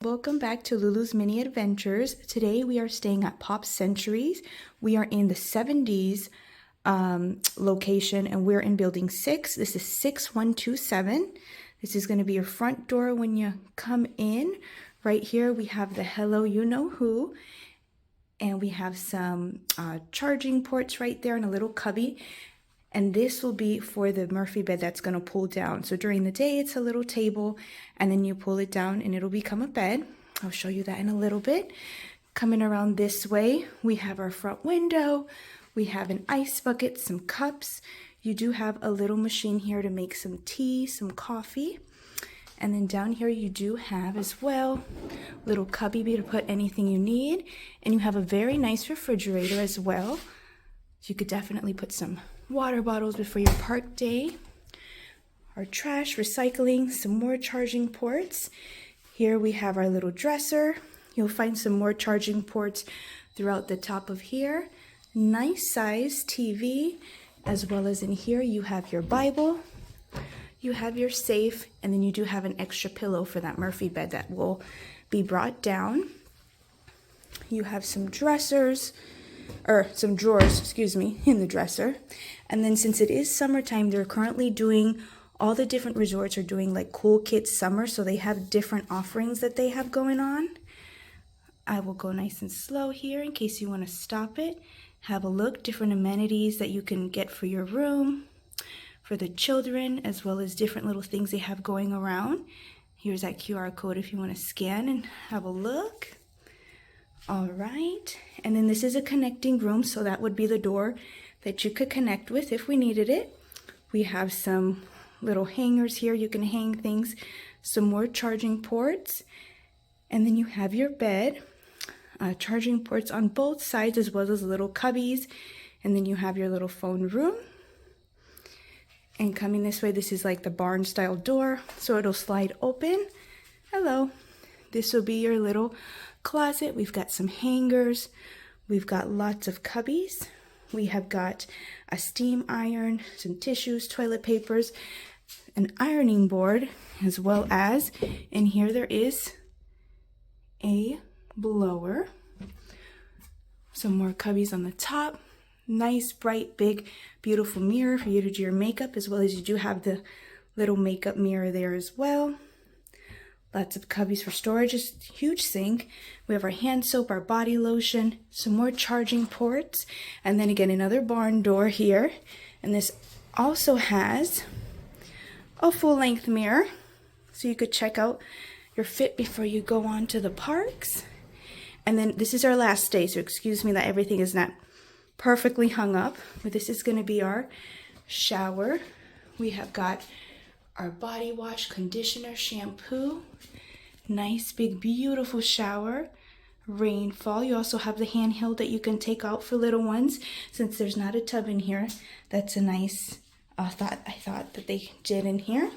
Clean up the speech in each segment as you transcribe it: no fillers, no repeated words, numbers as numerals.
Welcome back to Lulu's Mini Adventures. Today we are staying at Pop Centuries. We are in the 70s location and we're in building 6. This is 6127. This is going to be your front door when you come in. Right here we have the Hello You Know Who, and we have some charging ports right there and a little cubby. And this will be for the Murphy bed that's going to pull down. So during the day, it's a little table, and then you pull it down and it'll become a bed. I'll show you that in a little bit. Coming around this way, we have our front window. We have an ice bucket, some cups. You do have a little machine here to make some tea, some coffee. And then down here you do have as well little cubby to put anything you need. And you have a very nice refrigerator as well. So you could definitely put some water bottles before your park day. Our trash, recycling, some more charging ports. Here we have our little dresser. You'll find some more charging ports throughout the top of here. Nice size TV, as well as in here you have your Bible. You have your safe, and then you do have an extra pillow for that Murphy bed that will be brought down. You have some dressers, or some drawers, excuse me, in the dresser. And then since it is summertime, they're currently doing, all the different resorts are doing like Cool Kids Summer, so they have different offerings that they have going on. I will go nice and slow here in case you want to stop it. Have a look, different amenities that you can get for your room, for the children, as well as different little things they have going around. Here's that QR code if you want to scan and have a look. All right, and then this is a connecting room, so that would be the door that you could connect with if we needed it. We have some little hangers here, you can hang things, some more charging ports, and then you have your bed, charging ports on both sides, as well as little cubbies, and then you have your little phone room. And coming this way, this is like the barn style door, so it'll slide open. Hello. This will be your little closet. We've got some hangers. We've got lots of cubbies. We have got a steam iron, some tissues, toilet papers, an ironing board, as well as in here there is a blower. Some more cubbies on the top. Nice, bright, big, beautiful mirror for you to do your makeup, as well as you do have the little makeup mirror there as well. Lots of cubbies for storage, just huge sink. We have our hand soap, our body lotion, some more charging ports, and then again another barn door here. And this also has a full-length mirror, so you could check out your fit before you go on to the parks. And then this is our last day, so excuse me that everything is not perfectly hung up, but this is going to be our shower. We have got our body wash, conditioner, shampoo, nice big beautiful shower, rainfall. You also have the handheld that you can take out for little ones. Since there's not a tub in here, that's a nice thought that they did in here.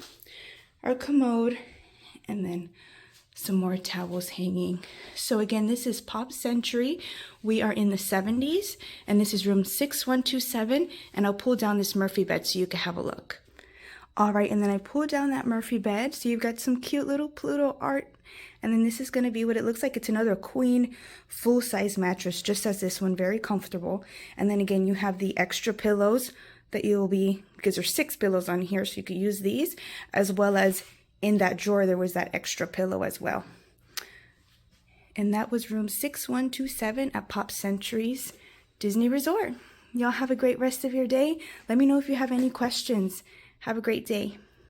Our commode, and then some more towels hanging. So again, this is Pop Century. We are in the 70s, and this is room 6127, and I'll pull down this Murphy bed so you can have a look. All right, and then I pulled down that Murphy bed, so you've got some cute little Pluto art, and then this is going to be what it looks like. It's another queen full-size mattress, just as this one, very comfortable. And then again, you have the extra pillows that you'll be, because there's 6 pillows on here, so you could use these, as well as in that drawer, there was that extra pillow as well. And that was room 6127 at Pop Centuries Disney Resort. Y'all have a great rest of your day. Let me know if you have any questions. Have a great day.